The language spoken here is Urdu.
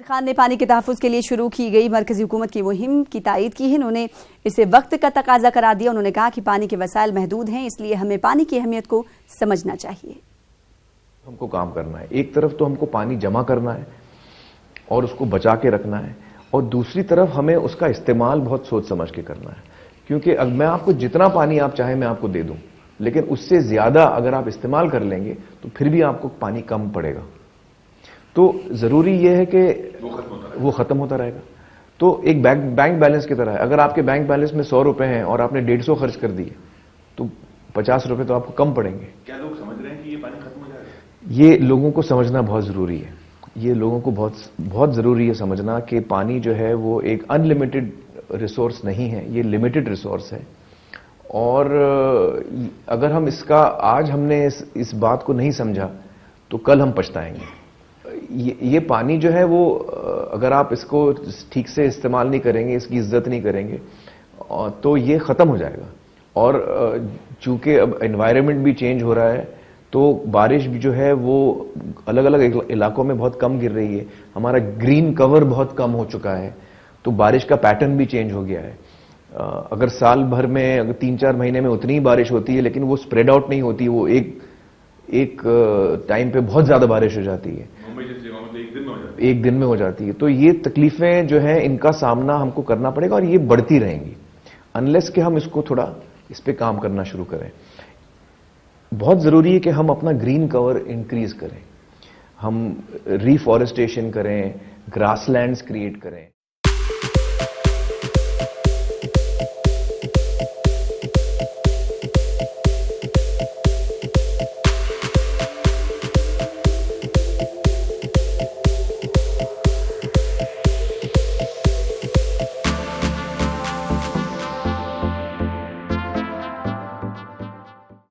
خان نے پانی کے تحفظ کے لیے شروع کی گئی مرکزی حکومت کی مہم کی تائید کی ہے. انہوں نے اسے وقت کا تقاضا قرار دیا. انہوں نے کہا کہ پانی کے وسائل محدود ہیں، اس لیے ہمیں پانی کی اہمیت کو سمجھنا چاہیے. ہم کو کام کرنا ہے. ایک طرف تو ہم کو پانی جمع کرنا ہے اور اس کو بچا کے رکھنا ہے، اور دوسری طرف ہمیں اس کا استعمال بہت سوچ سمجھ کے کرنا ہے. کیونکہ اب میں آپ کو جتنا پانی آپ چاہیں میں آپ کو دے دوں، لیکن اس سے زیادہ اگر آپ استعمال کر لیں گے تو پھر بھی آپ کو پانی کم پڑے گا. تو ضروری یہ ہے کہ وہ ختم ہوتا رہے گا. تو ایک بینک بیلنس کی طرح ہے. اگر آپ کے بینک بیلنس میں 100 روپے ہیں اور آپ نے 150 خرچ کر دیے تو 50 روپے تو آپ کو کم پڑیں گے. کیا لوگ سمجھ رہے ہیں کہ یہ پانی ختم ہو جائے گا؟ یہ لوگوں کو سمجھنا بہت ضروری ہے. یہ لوگوں کو بہت ضروری ہے سمجھنا کہ پانی جو ہے وہ ایک ان لمیٹڈ ریسورس نہیں ہے، یہ لمیٹڈ ریسورس ہے. اور اگر ہم آج ہم نے اس بات کو نہیں سمجھا تو کل ہم پچھتائیں گے. یہ پانی جو ہے وہ اگر آپ اس کو ٹھیک سے استعمال نہیں کریں گے، اس کی عزت نہیں کریں گے تو یہ ختم ہو جائے گا. اور چونکہ اب انوائرمنٹ بھی چینج ہو رہا ہے تو بارش بھی جو ہے وہ الگ الگ علاقوں میں بہت کم گر رہی ہے. ہمارا گرین کور بہت کم ہو چکا ہے تو بارش کا پیٹرن بھی چینج ہو گیا ہے. اگر سال بھر میں اگر 3-4 مہینے میں اتنی ہی بارش ہوتی ہے لیکن وہ اسپریڈ آؤٹ نہیں ہوتی، وہ ایک ٹائم پہ بہت زیادہ بارش ہو جاتی ہے، ایک دن میں ہو جاتی ہے. تو یہ تکلیفیں جو ہیں ان کا سامنا ہم کو کرنا پڑے گا اور یہ بڑھتی رہیں گی انلیس کہ ہم اس کو تھوڑا اس پہ کام کرنا شروع کریں. بہت ضروری ہے کہ ہم اپنا گرین کور انکریز کریں، ہم ریفارسٹیشن کریں، گراس لینڈز کریٹ کریں.